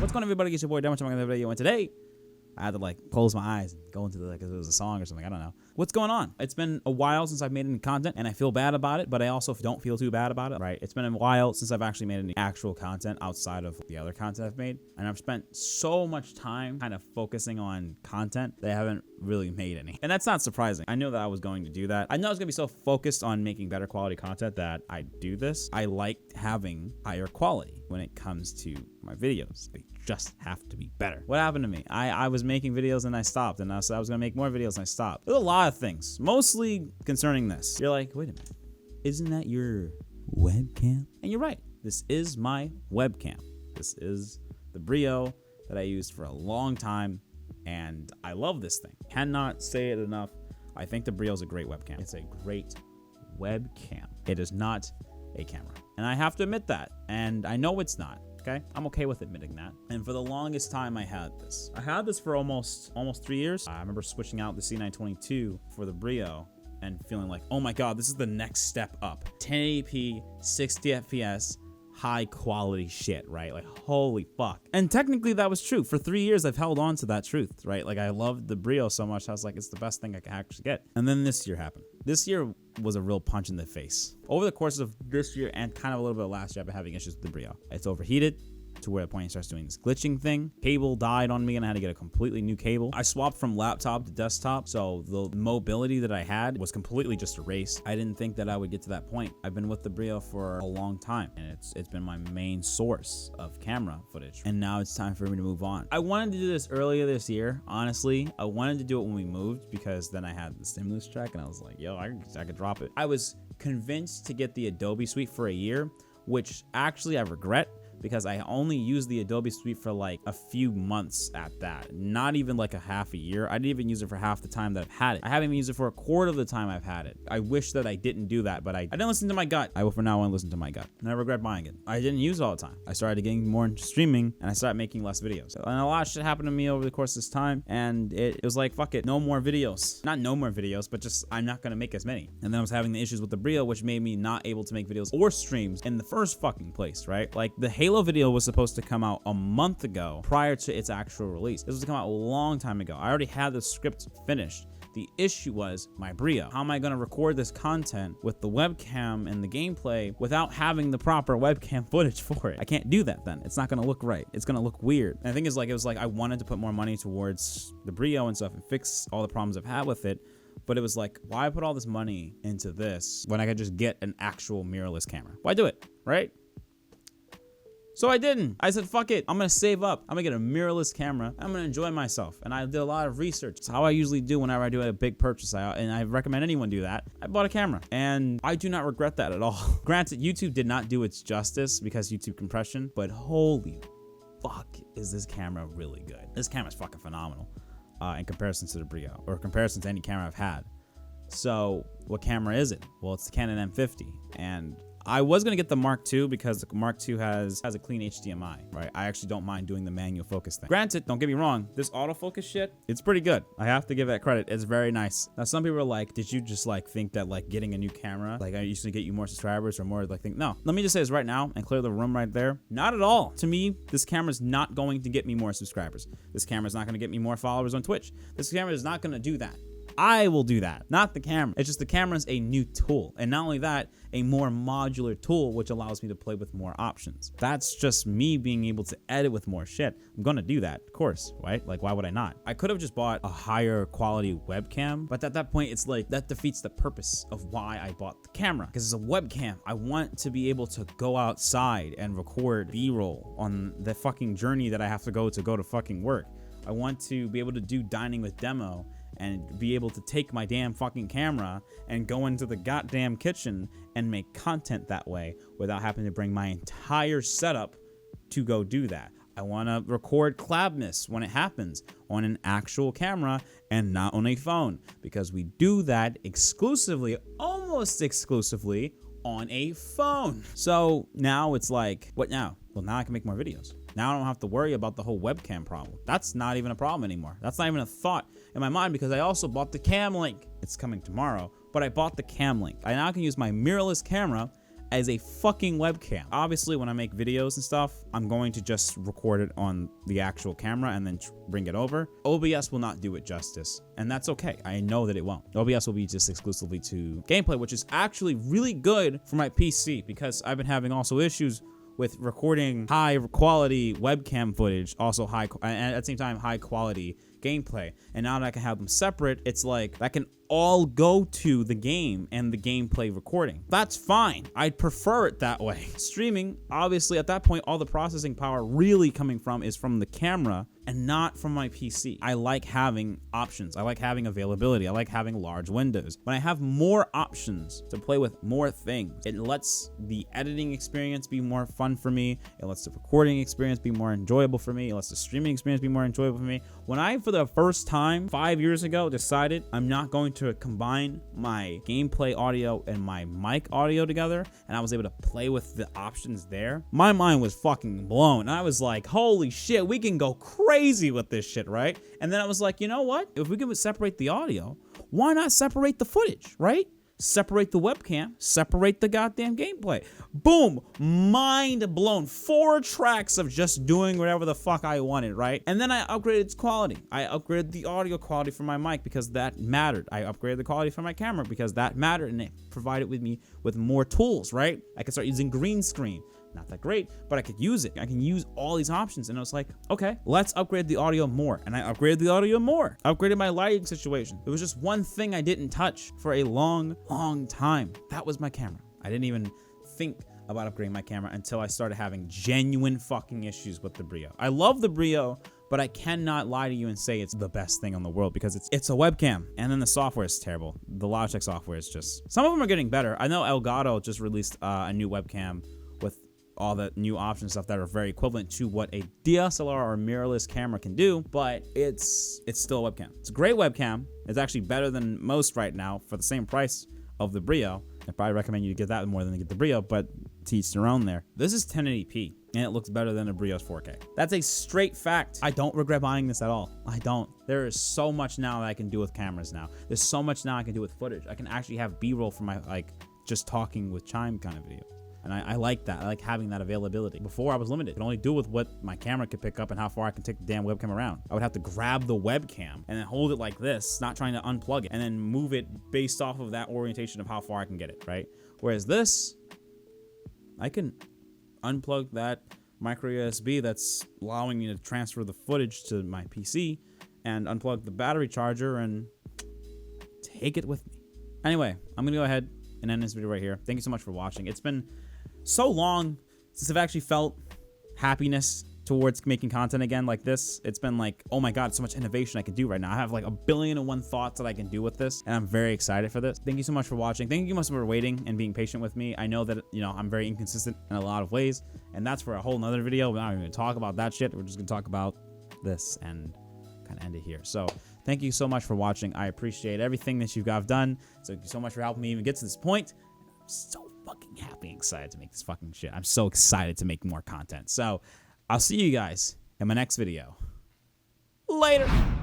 What's going on, everybody? It's your boy Demo. I'm making the video, and today I had to like close my eyes and go into the, like, if it was a song or something. I don't know. What's going on? It's been a while since I've made any content, and I feel bad about it, but I also don't feel too bad about it, right? It's been a while since I've actually made any actual content outside of the other content I've made, and I've spent so much time kind of focusing on content that I haven't really made any. And that's not surprising. I knew that I was going to do that. I know I was going to be so focused on making better quality content that I do this. I like having higher quality when it comes to my videos. They just have to be better. What happened to me? I was making videos and I stopped, and I said I was gonna make more videos and I stopped. There's a lot of things, mostly concerning this. You're like, wait a minute, isn't that your webcam? And you're right, this is my webcam. This is the Brio that I used for a long time, and I love this thing. Cannot say it enough. I think the Brio is a great webcam. It's a great webcam. It is not a camera, and I have to admit that, and I know it's not. Okay, I'm okay with admitting that. And for the longest time, I had this. I had this for almost 3 years. I remember switching out the C922 for the Brio and feeling like, oh my God, this is the next step up. 1080p, 60 FPS, high quality shit, right? Like, holy fuck. And technically that was true. For 3 years, I've held on to that truth, right? Like, I loved the Brio so much, I was like, it's the best thing I can actually get. And then this year happened. This year was a real punch in the face. Over the course of this year and kind of a little bit of last year, I've been having issues with the Brio. It's overheated to where the point it starts doing this glitching thing. Cable died on me and I had to get a completely new cable. I swapped from laptop to desktop, so the mobility that I had was completely just erased. I didn't think that I would get to that point. I've been with the Brio for a long time, and it's been my main source of camera footage, and now it's time for me to move on. I wanted to do this earlier this year. Honestly, I wanted to do it when we moved, because then I had the stimulus check and I was like, yo, I could drop it. I was convinced to get the Adobe suite for a year, which actually I regret, because I only used the Adobe suite for like a few months at that, not even like a half a year. I didn't even use it for half the time that I've had it. I haven't even used it for a quarter of the time I've had it. I wish that I didn't do that, but I didn't listen to my gut. I will from now on listen to my gut, and I regret buying it. I didn't use it all the time. I started getting more into streaming, and I started making less videos. And a lot of shit happened to me over the course of this time, and it was like, fuck it, no more videos. Not no more videos, but just I'm not gonna make as many. And then I was having the issues with the Brio, which made me not able to make videos or streams in the first fucking place, right? Like, the Halo video was supposed to come out a month ago prior to its actual release. This was to come out a long time ago. I already had the script finished. The issue was my Brio. How am I gonna record this content with the webcam and the gameplay without having the proper webcam footage for it? I can't do that then. It's not gonna look right. It's gonna look weird. And the thing is, like, it was like I wanted to put more money towards the Brio and stuff and fix all the problems I've had with it. But it was like, why put all this money into this when I could just get an actual mirrorless camera? Why do it, right? So I didn't. I said, fuck it. I'm gonna save up. I'm gonna get a mirrorless camera. I'm gonna enjoy myself. And I did a lot of research. It's how I usually do whenever I do a big purchase. And I recommend anyone do that. I bought a camera, and I do not regret that at all. Granted, YouTube did not do its justice because YouTube compression, but holy fuck, is this camera really good. This camera's fucking phenomenal in comparison to the Brio, or comparison to any camera I've had. So what camera is it? Well, it's the Canon M50, and I was gonna get the Mark II because the Mark II has a clean HDMI, right? I actually don't mind doing the manual focus thing. Granted, don't get me wrong, this autofocus shit, it's pretty good. I have to give that credit. It's very nice. Now, some people are like, did you just like think that like getting a new camera, like I used to get you more subscribers or more like think? No, let me just say this right now and clear the room right there. Not at all. To me, this camera's not going to get me more subscribers. This camera's not gonna get me more followers on Twitch. This camera is not gonna do that. I will do that, not the camera. It's just the camera's a new tool. And not only that, a more modular tool, which allows me to play with more options. That's just me being able to edit with more shit. I'm gonna do that, of course, right? Like, why would I not? I could have just bought a higher quality webcam, but at that point, it's like, that defeats the purpose of why I bought the camera. Because it's a webcam. I want to be able to go outside and record B-roll on the fucking journey that I have to go to fucking work. I want to be able to do dining with demo and be able to take my damn fucking camera and go into the goddamn kitchen and make content that way without having to bring my entire setup to go do that. I want to record Clabness when it happens on an actual camera and not on a phone, because we do that exclusively, almost exclusively, on a phone. So now it's like, what now? Well, now I can make more videos. Now I don't have to worry about the whole webcam problem. That's not even a problem anymore. That's not even a thought in my mind, because I also bought the Cam Link. It's coming tomorrow, but I bought the Cam Link. I now can use my mirrorless camera as a fucking webcam. Obviously, when I make videos and stuff, I'm going to just record it on the actual camera and then bring it over. OBS will not do it justice, and that's okay. I know that it won't. OBS will be just exclusively to gameplay, which is actually really good for my PC because I've been having also issues with recording high quality webcam footage, also and at the same time high quality gameplay. And now that I can have them separate, it's like that can all go to the game and the gameplay recording. That's fine. I'd prefer it that way. Streaming, obviously at that point, all the processing power really coming from is from the camera and not from my PC. I like having options. I like having availability. I like having large windows. When I have more options to play with more things, it lets the editing experience be more fun for me. It lets the recording experience be more enjoyable for me. It lets the streaming experience be more enjoyable for me. When I, for the first time 5 years ago, decided I'm not going to combine my gameplay audio and my mic audio together, and I was able to play with the options there, my mind was fucking blown. I was like, holy shit, we can go crazy with this shit, right? And then I was like, you know what? If we can separate the audio, why not separate the footage, right? Separate the webcam, separate the goddamn gameplay. Boom, mind blown. 4 tracks of just doing whatever the fuck I wanted, right? And then I upgraded its quality. I upgraded the audio quality for my mic because that mattered. I upgraded the quality for my camera because that mattered, and it provided me with more tools, right? I could start using green screen. Not that great, but I could use it. I can use all these options. And I was like, okay, let's upgrade the audio more. And I upgraded the audio more. Upgraded my lighting situation. There was just one thing I didn't touch for a long, long time. That was my camera. I didn't even think about upgrading my camera until I started having genuine fucking issues with the Brio. I love the Brio, but I cannot lie to you and say it's the best thing on the world because it's a webcam, and then the software is terrible. The Logitech software is just, some of them are getting better. I know Elgato just released a new webcam with all the new options stuff that are very equivalent to what a DSLR or mirrorless camera can do, but it's still a webcam. It's a great webcam. It's actually better than most right now for the same price of the Brio. I probably recommend you get that more than to get the Brio, but to each their own there. This is 1080p, and it looks better than a Brio's 4K. That's a straight fact. I don't regret buying this at all. I don't. There is so much now that I can do with cameras now. There's so much now I can do with footage. I can actually have B-roll for my, like, just talking with Chime kind of videos. And I like that. I like having that availability. Before, I was limited. I could only do with what my camera could pick up and how far I can take the damn webcam around. I would have to grab the webcam and then hold it like this, not trying to unplug it, and then move it based off of that orientation of how far I can get it, right? Whereas this, I can unplug that micro USB that's allowing me to transfer the footage to my PC and unplug the battery charger and take it with me. Anyway, I'm gonna go ahead and end this video right here. Thank you so much for watching. It's been so long since I've actually felt happiness towards making content again like this. It's been like, oh my god, so much innovation I can do right now. I have like 1,000,000,001 thoughts that I can do with this, and I'm very excited for this. Thank you so much for watching. Thank you so much for waiting and being patient with me. I know that, you know, I'm very inconsistent in a lot of ways, and that's for a whole nother video. We're not even gonna talk about that shit. We're just gonna talk about this and kind of end it here. So thank you so much for watching. I appreciate everything that you guys have done. So thank you so much for helping me even get to this point. I'm so fucking happy and excited to make this fucking shit. I'm so excited to make more content. So I'll see you guys in my next video. Later.